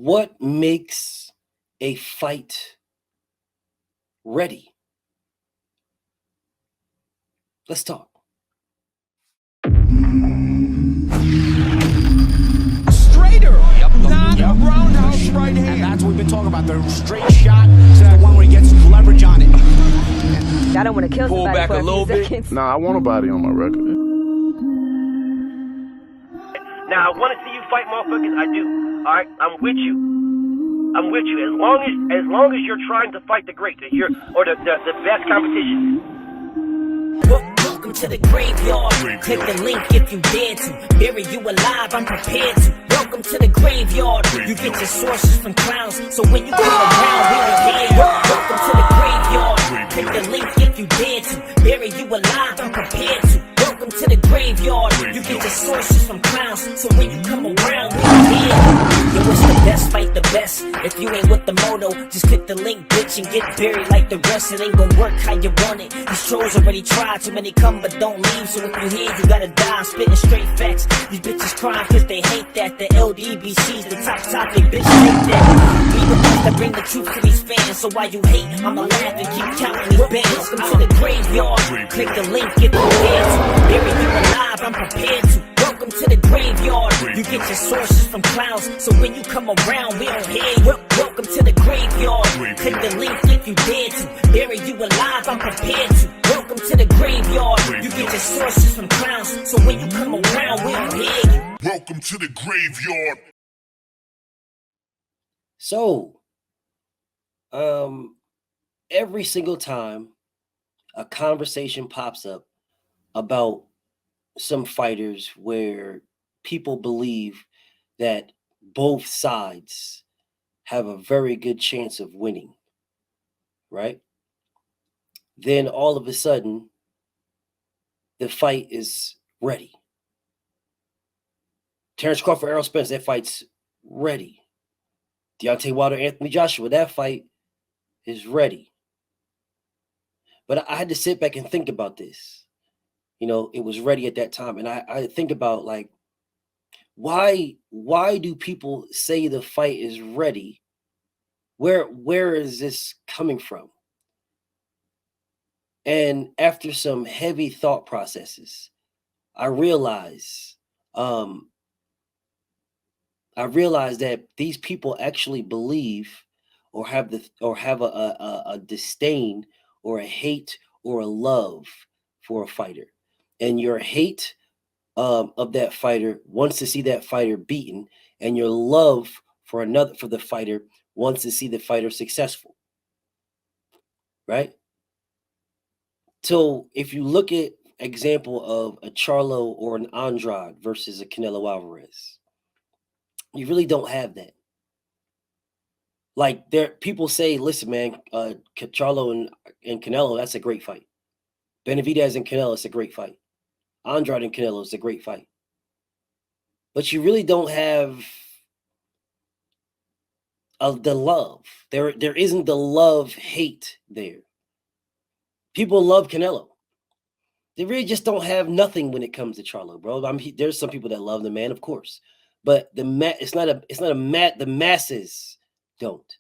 What makes a fight ready? Let's talk. Straighter, not roundhouse right hand. And that's what we've been talking about. The straight shot is the one where he gets leverage on it. I don't want to kill Pull somebody back for a little bit. seconds. Nah, I want a body on my record. Now, I want to see you fight motherfuckers. I do. All right? I'm with you. I'm with you. As long as you're trying to fight the great, the best competition. Welcome to the graveyard. Click the link if you dare to. Bury you alive, I'm prepared to. Welcome to the graveyard. You get your sources from clowns, so when you come around, we don't hear you. Welcome to the graveyard. Click the link if you dare to. Bury you alive, I'm prepared to. Welcome to the graveyard. You get your sources from clowns, so when you come around, we don't hear you. Yo, it's the best, fight the best. If you ain't with the moto, just click the link, bitch, and get buried like the rest. It ain't gonna work how you want it. These trolls already tried, too many come but don't leave. So if you hear, you gotta die. I'm spitting straight facts. These bitches crying cause they hate that. The LDBC's the top topic, bitch, hate that. We the ones that bring the truth to these fans. So while you hate, I'ma laugh and keep counting these bands. Welcome to the graveyard. Click the link, get prepared to. Bury you alive, I'm prepared to. Welcome to the graveyard. You get your sources from clowns, so when you come around, we don't hear you. Welcome to the graveyard. Click the link if you dare to. Bury you alive, I'm prepared to. Welcome to the graveyard. You get your sources from clowns, so when you come around, we don't hear you. Welcome to the graveyard. So, every single time a conversation pops up about some fighters where people believe that both sides have a very good chance of winning, right? Then all of a sudden, the fight is ready. Terrence Crawford, Errol Spence, that fight's ready. Deontay Wilder, Anthony Joshua, that fight is ready. But I had to sit back and think about this. You know, it was ready at that time. And I think about, like, why do people say the fight is ready? Where is this coming from? And after some heavy thought processes, I realized that these people actually believe or have a disdain or a hate or a love for a fighter. And your hate of that fighter wants to see that fighter beaten, and your love for the fighter wants to see the fighter successful. Right? So if you look at example of a Charlo or an Andrade versus a Canelo Alvarez, you really don't have that. Like, people say, listen, man, Charlo and Canelo, that's a great fight. Benavidez and Canelo, it's a great fight. Andrade and Canelo, it's a great fight. But you really don't have the love. There isn't the love-hate there. People love Canelo. They really just don't have nothing when it comes to Charlo, bro. There's some people that love the man, of course, but the masses don't.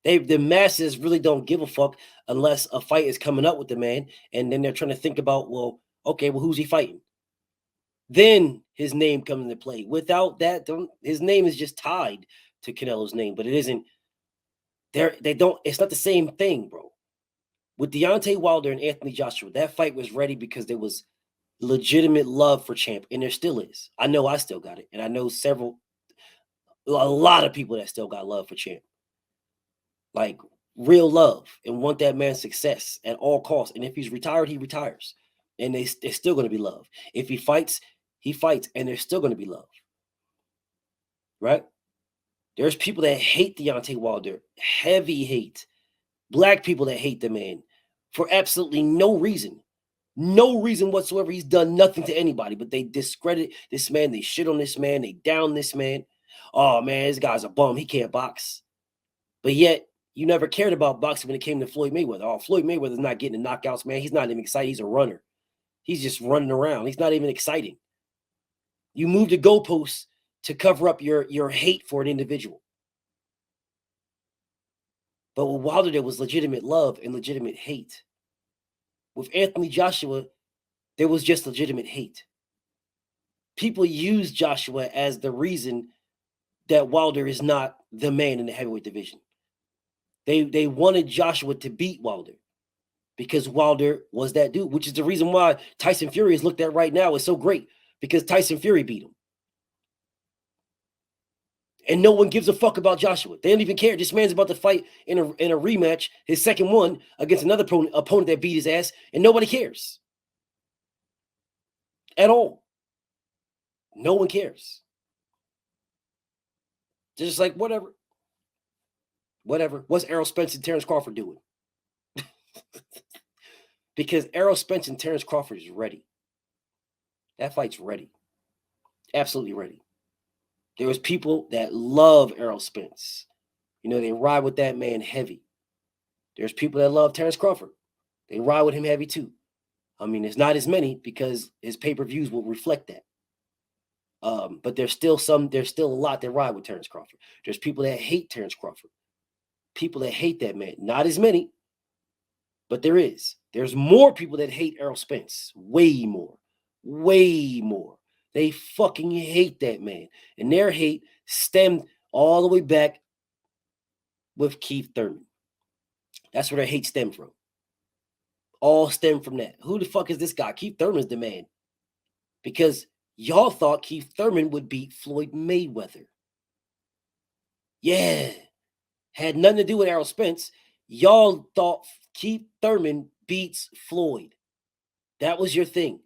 The masses really don't give a fuck unless a fight is coming up with the man, and then they're trying to think about, well, okay, well, who's he fighting? Then his name comes into play. Without that, his name is just tied to Canelo's name, but it isn't. It's not the same thing, bro. With Deontay Wilder and Anthony Joshua, that fight was ready because there was legitimate love for Champ, and there still is. I know I still got it, and I know a lot of people that still got love for Champ. Like, real love, and want that man's success at all costs. And if he's retired, he retires. And there's still going to be love. If he fights, and there's still going to be love. Right? There's people that hate Deontay Wilder, heavy hate. Black people that hate the man for absolutely no reason. No reason whatsoever. He's done nothing to anybody, but they discredit this man. They shit on this man. They down this man. Oh, man, this guy's a bum. He can't box. But yet, you never cared about boxing when it came to Floyd Mayweather. Oh, Floyd Mayweather's not getting the knockouts, man. He's not even excited. He's a runner. He's just running around. He's not even exciting. You move the goalposts to cover up your hate for an individual. But with Wilder, there was legitimate love and legitimate hate. With Anthony Joshua, there was just legitimate hate. People use Joshua as the reason that Wilder is not the man in the heavyweight division. They wanted Joshua to beat Wilder because Wilder was that dude, which is the reason why Tyson Fury is looked at right now is so great, because Tyson Fury beat him. And no one gives a fuck about Joshua. They don't even care. This man's about to fight in a rematch, his second one, against another opponent that beat his ass, and nobody cares. At all. No one cares. Just like, whatever. Whatever. What's Errol Spence and Terrence Crawford doing? Because Errol Spence and Terrence Crawford is ready. That fight's ready. Absolutely ready. There was people that love Errol Spence. You know, they ride with that man heavy. There's people that love Terrence Crawford. They ride with him heavy too. I mean, there's not as many because his pay-per-views will reflect that. But there's still a lot that ride with Terrence Crawford. There's people that hate Terrence Crawford. People that hate that man. Not as many, but there is. There's more people that hate Errol Spence. Way more. Way more. They fucking hate that man. And their hate stemmed all the way back with Keith Thurman. That's where their hate stemmed from. All stemmed from that. Who the fuck is this guy? Keith Thurman's the man. Because y'all thought Keith Thurman would beat Floyd Mayweather. Yeah. Had nothing to do with Errol Spence. Y'all thought Keith Thurman beats Floyd. That was your thing.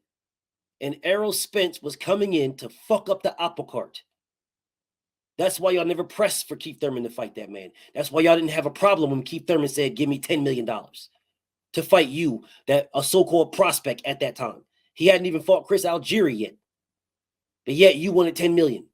And Errol Spence was coming in to fuck up the apple cart. That's why y'all never pressed for Keith Thurman to fight that man. That's why y'all didn't have a problem when Keith Thurman said, give me $10 million to fight you, that a so-called prospect at that time. He hadn't even fought Chris Algieri yet. But yet you wanted $10 million.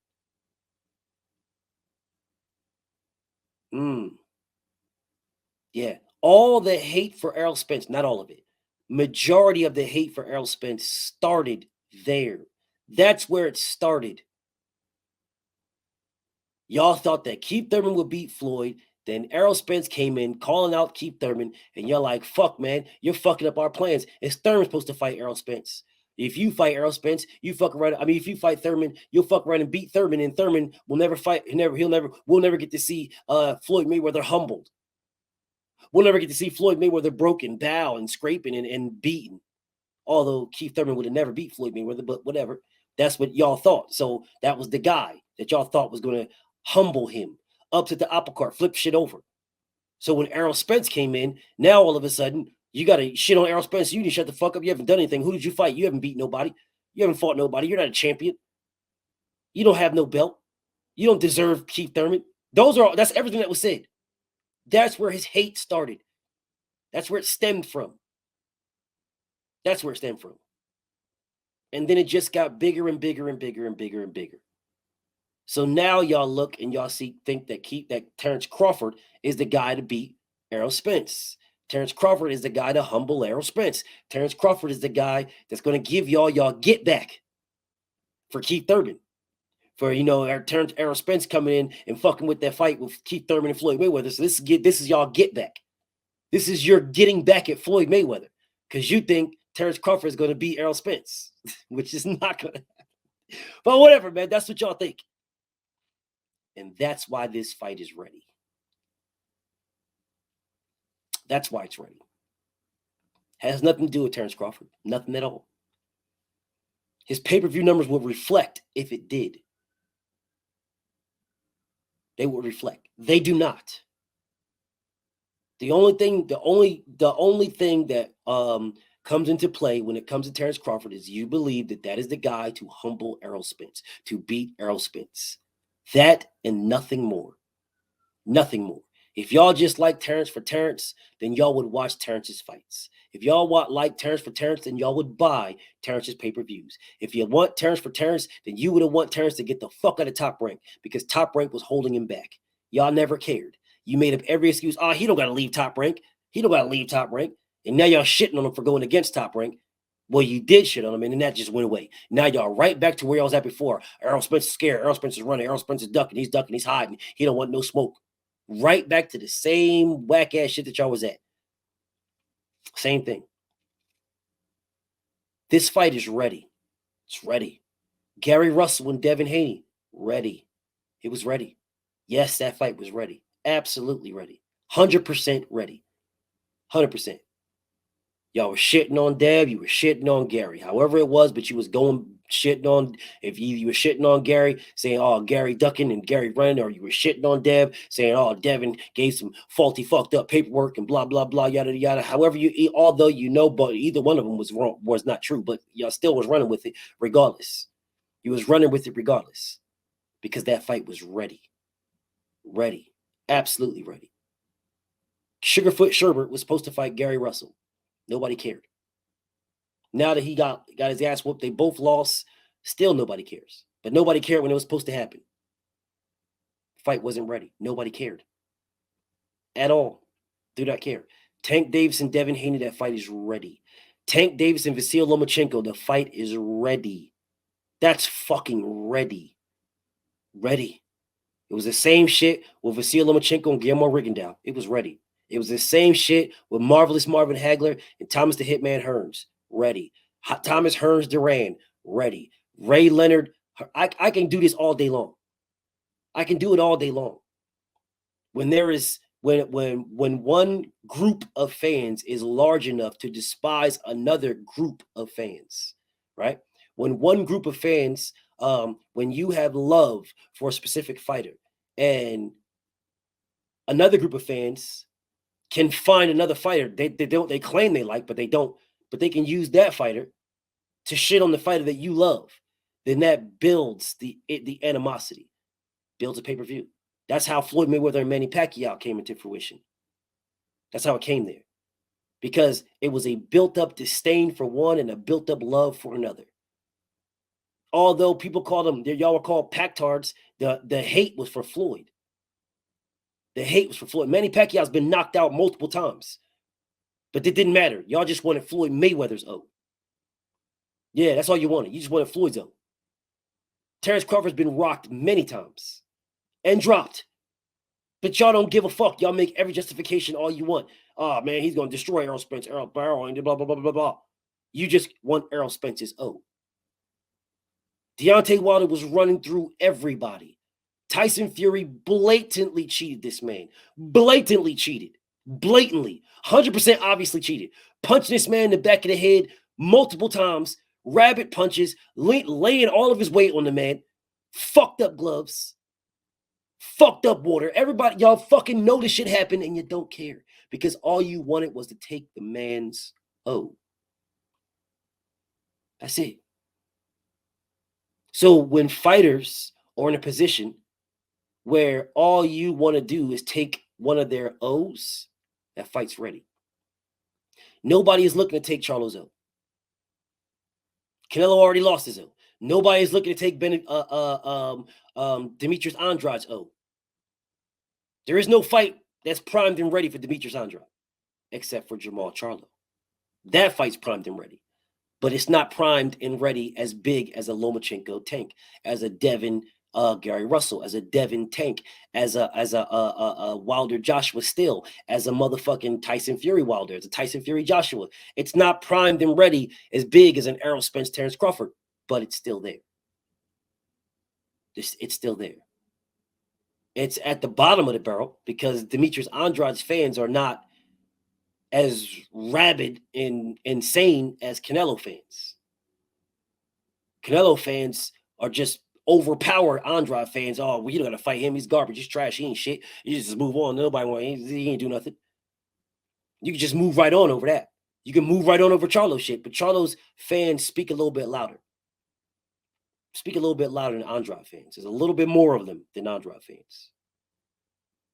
Yeah. All the hate for Errol Spence, not all of it. Majority of the hate for Errol Spence started there. That's where it started. Y'all thought that Keith Thurman would beat Floyd. Then Errol Spence came in calling out Keith Thurman. And you're like, fuck, man, you're fucking up our plans. It's Thurman supposed to fight Errol Spence. If you fight Errol Spence, you fuck around. I mean, if you fight Thurman, you'll fuck around and beat Thurman. And Thurman will never fight. We'll never get to see Floyd Mayweather humbled. We'll never get to see Floyd Mayweather broken, bow, and scraping and beaten. Although Keith Thurman would have never beat Floyd Mayweather, but whatever. That's what y'all thought. So that was the guy that y'all thought was going to humble him, up to the apple cart, flip shit over. So when Errol Spence came in, now all of a sudden, you got to shit on Errol Spence. You need to shut the fuck up. You haven't done anything. Who did you fight? You haven't beat nobody. You haven't fought nobody. You're not a champion. You don't have no belt. You don't deserve Keith Thurman. That's everything that was said. That's where his hate started. That's where it stemmed from. That's where it stemmed from. And then it just got bigger and bigger and bigger and bigger and bigger. So now y'all look and y'all think that Terrence Crawford is the guy to beat Errol Spence. Terrence Crawford is the guy to humble Errol Spence. Terrence Crawford is the guy that's going to give y'all get back for Keith Thurman. For, Errol Spence coming in and fucking with that fight with Keith Thurman and Floyd Mayweather. So this is y'all get back. This is your getting back at Floyd Mayweather. Because you think Terrence Crawford is going to beat Errol Spence, which is not going to happen. But whatever, man. That's what y'all think. And that's why this fight is ready. That's why it's ready. Has nothing to do with Terrence Crawford. Nothing at all. His pay-per-view numbers will reflect if it did. They will reflect. They do not. The only thing that comes into play when it comes to Terrence Crawford is you believe that is the guy to humble Errol Spence, to beat Errol Spence. That and nothing more. Nothing more. If y'all just like Terrence for Terrence, then y'all would watch Terrence's fights. If y'all like Terrence for Terrence, then y'all would buy Terrence's pay-per-views. If you want Terrence for Terrence, then you would have want Terrence to get the fuck out of Top Rank because Top Rank was holding him back. Y'all never cared. You made up every excuse. He don't got to leave Top Rank. He don't got to leave Top Rank. And now y'all shitting on him for going against Top Rank. Well, you did shit on him, and then that just went away. Now y'all right back to where y'all was at before. Errol Spence is scared. Errol Spence is running. Errol Spence is ducking. He's hiding. He don't want no smoke. Right back to the same whack ass shit that y'all was at. Same thing. This fight is ready. It's ready. Gary Russell and Devin Haney, ready. It was ready. Yes, that fight was ready. Absolutely ready. 100% ready. 100%. Y'all were shitting on Dev, you were shitting on Gary, however it was, but you was going shitting on, if you were shitting on Gary, saying, oh, Gary ducking and Gary running, or you were shitting on Dev, saying, oh, Devin gave some faulty, fucked up paperwork and blah, blah, blah, yada, yada. However you, although you know, but either one of them was wrong, was not true, but y'all still was running with it regardless. You was running with it regardless because that fight was ready. Ready. Absolutely ready. Sugarfoot Sherbert was supposed to fight Gary Russell. Nobody cared. Now that he got his ass whooped, they both lost. Still nobody cares. But nobody cared when it was supposed to happen. Fight wasn't ready. Nobody cared. At all. Do not care. Tank Davis and Devin Haney, that fight is ready. Tank Davis and Vasyl Lomachenko, the fight is ready. That's fucking ready. Ready. It was the same shit with Vasyl Lomachenko and Guillermo Rigondeaux. It was ready. It was the same shit with Marvelous Marvin Hagler and Thomas the Hitman Hearns. Ready. Thomas Hearns Duran. Ready. Ray Leonard. I can do this all day long. I can do it all day long. When there is when one group of fans is large enough to despise another group of fans, right? When one group of fans, when you have love for a specific fighter, and another group of fans can find another fighter they claim they like, but they don't, but they can use that fighter to shit on the fighter that you love, then that builds the animosity, builds a pay-per-view. That's how Floyd Mayweather and Manny Pacquiao came into fruition. That's how it came there. Because it was a built-up disdain for one and a built-up love for another. Although people called them, y'all were called Pactards, the hate was for Floyd. The hate was for Floyd. Manny Pacquiao's been knocked out multiple times. But it didn't matter. Y'all just wanted Floyd Mayweather's O. Yeah, that's all you wanted. You just wanted Floyd's O. Terrence Crawford's been rocked many times and dropped. But y'all don't give a fuck. Y'all make every justification all you want. Oh, man, he's going to destroy Errol Spence, Errol Barrow, and blah, blah, blah, blah, blah. You just want Errol Spence's O. Deontay Wilder was running through everybody. Tyson Fury blatantly cheated this man. Blatantly cheated. Blatantly. 100% obviously cheated. Punching this man in the back of the head multiple times. Rabbit punches. Laying all of his weight on the man. Fucked up gloves. Fucked up water. Everybody, y'all fucking know this shit happened and you don't care. Because all you wanted was to take the man's O. That's it. So when fighters are in a position where all you want to do is take one of their O's, that fight's ready. Nobody is looking to take Charlo's O. Canelo already lost his O. Nobody is looking to take Demetrius Andrade's O. There is no fight that's primed and ready for Demetrius Andrade, except for Jamal Charlo. That fight's primed and ready. But it's not primed and ready as big as a Lomachenko Tank, as a Devin Gary Russell, as a Devin Tank, as a Wilder Joshua Still, as a motherfucking Tyson Fury Wilder, as a Tyson Fury Joshua. It's not primed and ready as big as an Errol Spence Terrence Crawford, but it's still there. It's still there. It's at the bottom of the barrel because Demetrius Andrade's fans are not as rabid and insane as Canelo fans. Canelo fans are just overpowered Andrade fans. Oh, well, you don't got to fight him. He's garbage. He's trash. He ain't shit. You just move on. Nobody want. He ain't do nothing. You can just move right on over that. You can move right on over Charlo shit. But Charlo's fans speak a little bit louder. Speak a little bit louder than Andrade fans. There's a little bit more of them than Andrade fans.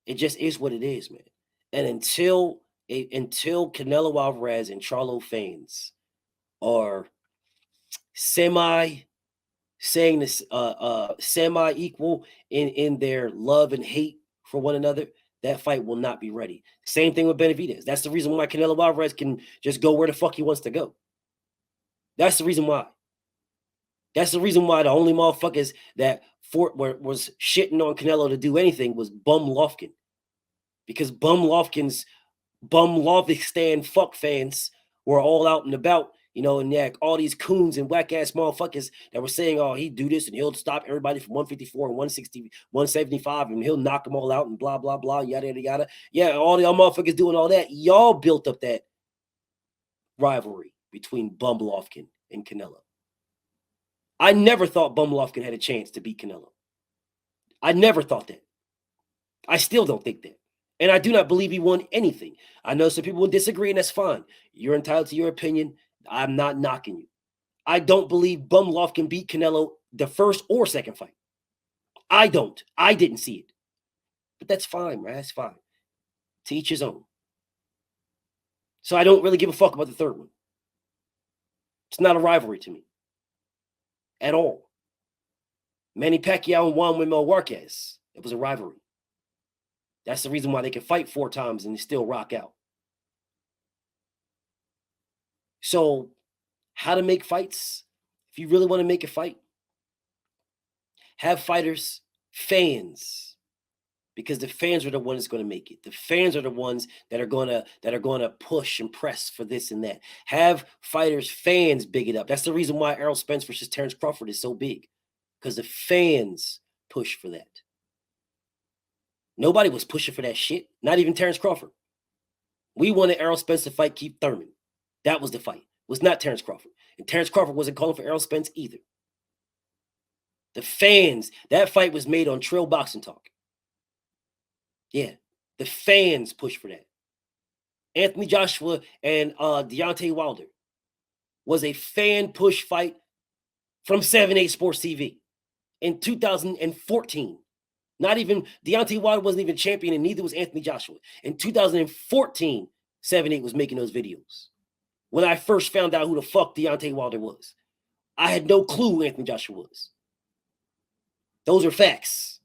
It just is what it is, man. And until Canelo Alvarez and Charlo fans are semi-equal in their love and hate for one another, that fight will not be ready. Same thing with Benavidez. That's the reason why Canelo Alvarez can just go where the fuck he wants to go. That's the reason why. That's the reason why the only motherfuckers that was shitting on Canelo to do anything was Bum Lofkin. because bum Lovikstan fuck fans were all out and about, you know, and yeah, all these coons and whack ass motherfuckers that were saying, oh, he do this and he'll stop everybody from 154 and 160, 175, and he'll knock them all out and blah, blah, blah, yada, yada, yada. Yeah, all y'all motherfuckers doing all that. Y'all built up that rivalry between Bum Lofkin and Canelo. I never thought Bum Lofkin had a chance to beat Canelo. I never thought that. I still don't think that. And I do not believe he won anything. I know some people will disagree, and that's fine. You're entitled to your opinion. I'm not knocking you. I don't believe Bum Lofkin beat Canelo the first or second fight. I don't. I didn't see it. But that's fine, man. That's fine. To each his own. So I don't really give a fuck about the third one. It's not a rivalry to me. At all. Manny Pacquiao and Juan Manuel Marquez. It was a rivalry. That's the reason why they can fight 4 times and they still rock out. So, how to make fights? If you really want to make a fight, have fighters, fans, because the fans are the ones going to make it. The fans are the ones that are going to push and press for this and that. Have fighters, fans big it up. That's the reason why Errol Spence versus Terrence Crawford is so big, because the fans push for that. Nobody was pushing for that shit. Not even Terrence Crawford. We wanted Errol Spence to fight Keith Thurman. That was the fight. It was not Terrence Crawford. And Terrence Crawford wasn't calling for Errol Spence either. The fans, that fight was made on Trill Boxing Talk. Yeah, the fans pushed for that. Anthony Joshua and Deontay Wilder was a fan push fight from 7-8 Sports TV in 2014. Not even, Deontay Wilder wasn't even champion, and neither was Anthony Joshua. In 2014, 7-8 was making those videos. When I first found out who the fuck Deontay Wilder was, I had no clue who Anthony Joshua was. Those are facts.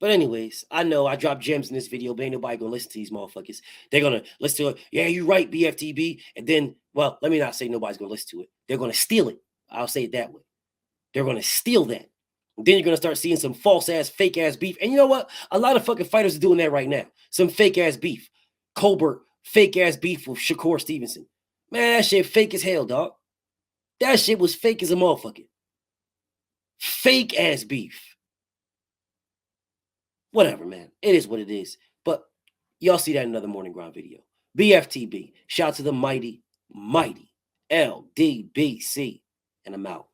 But anyways, I know I dropped gems in this video, but ain't nobody gonna listen to these motherfuckers. They're gonna listen to it. Yeah, you're right, BFTB. And then, well, let me not say nobody's gonna listen to it. They're gonna steal it. I'll say it that way. They're gonna steal that. And then you're going to start seeing some false-ass, fake-ass beef. And you know what? A lot of fucking fighters are doing that right now. Some fake-ass beef. Colbert, fake-ass beef with Shakur Stevenson. Man, that shit fake as hell, dog. That shit was fake as a motherfucker. Fake-ass beef. Whatever, man. It is what it is. But y'all see that in another Morning Grind video. BFTB. Shout out to the mighty, mighty LDBC. And I'm out.